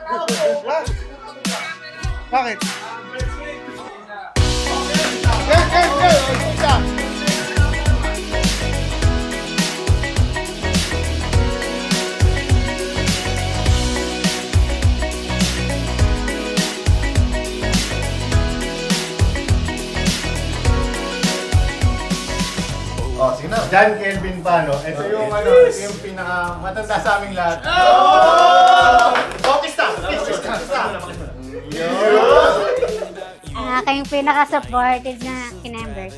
Ha? Bakit? Oh, sige na. John Kelvin Pano. Ito yung yung pinaka matanda sa aming lahat. Bautista! Ang aking pinaka-supportive na kinembers.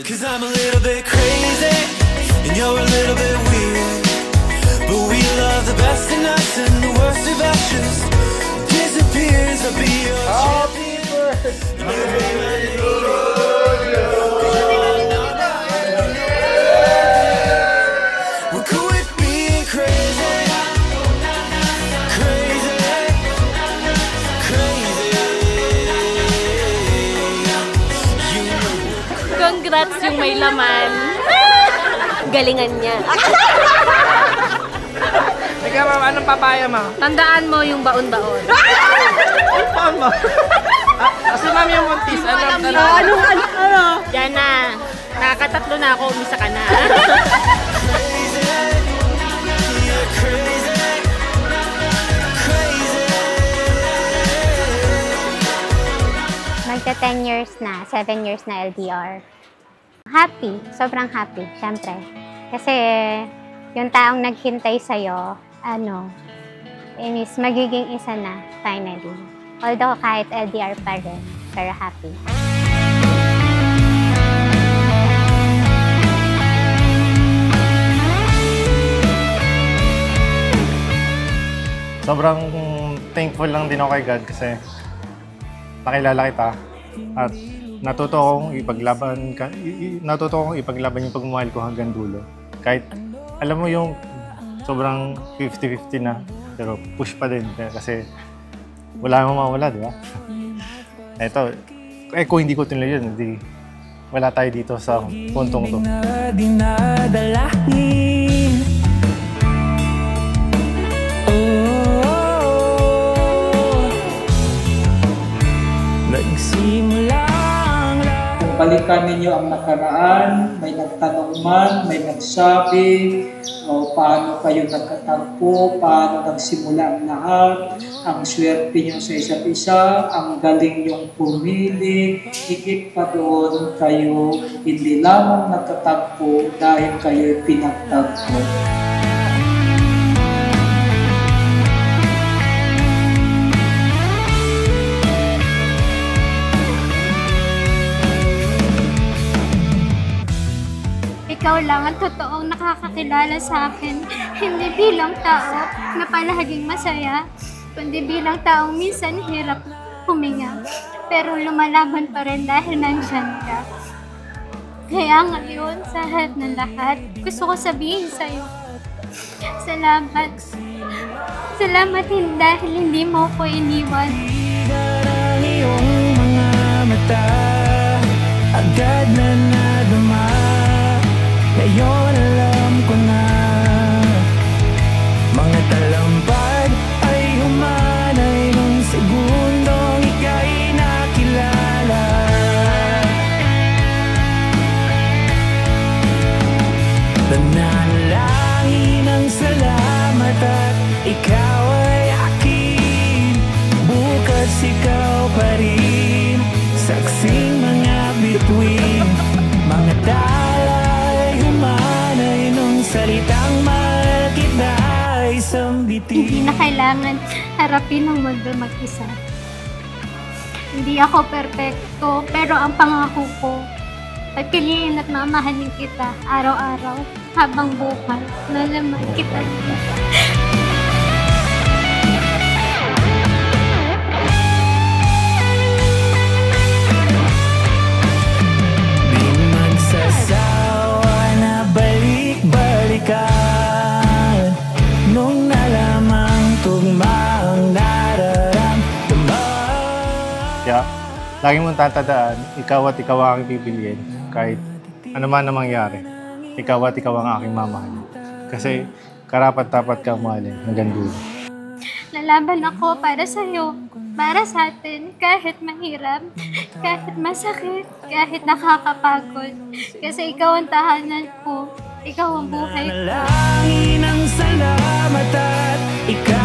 Cause I'm a little bit crazy and you're a little bit weird, but we love the best in us and the worst of us just disappears. I'll be your Happy birthday! We're cool with being crazy, crazy, crazy. You know. Congrats yung may laman. Galingan niya. Ikaw, ma'am, anong papaya mo? Tandaan mo yung baon-baon. Paano mo? Kasi ma'am yung muntis, ano? Yan na. Nakakatatlo na ako, umisa ka na. Magka 10 years na, 7 years na LDR. Happy, sobrang happy, syempre. Kasi yung taong naghintay sa'yo, is magiging isa na, finally. Although kahit LDR pa rin, pero happy. Sobrang thankful lang din ako kay God kasi nakilala kita at natuto kong ipaglaban yung pagmamahal ko hanggang dulo. Kahit alam mo yung sobrang 50-50 na, pero push pa din kasi wala namang mawala, di ba? Ito, kung hindi ko tinuloy yun, hindi wala tayo dito sa puntong to. Balikan ninyo ang nakaraan, may nagtanong man, may nagsabi, o paano kayo nagkatagpo, paano nagsimula ang lahat, ang swerte nyo sa isa't isa, ang galing nyong pumili, higit pa doon kayo hindi lamang nagkatagpo dahil kayo pinagtagpo. Ikaw lang ang totoong nakakakilala sa akin, hindi bilang tao na palaging masaya, kundi bilang taong minsan hirap huminga, pero lumalaban pa rin dahil nandyan ka. Kaya ngayon, sa harap ng lahat, gusto ko sabihin sa'yo, salamat. Salamat dahil hindi mo ko iniwan. Iyong mga mata, agad na nadama. Ngayon alam ko na, mga talampad ay humanay nung segundong ika'y nakilala. Nanalangin ng salamat at ikaw ay akin. Bukas ikaw pa rin, saksing mga bituin, mga salitang mahal kita ay sambitin. Hindi na kailangan harapin ang mundo mag-isa. Hindi ako perpekto, pero ang pangako ko, pagpiliin at mamahalin kita araw-araw habang buhay. Lalaman kita. Nung nalamang tugmaang nararamdaman. Kaya, lagi mong tatandaan, ikaw at ikaw ang aking pipiliin. Kahit ano man na mangyari, ikaw at ikaw ang aking mamahal. Kasi karapat-dapat ka mahalin hanggang dulo. Lalaban ako para sa'yo, para sa atin, kahit mahirap, kahit masakit, kahit nakakapagod. Kasi ikaw ang tahanan ko, ikaw ang buhay ko. Nanalangin ng salamat at ikaw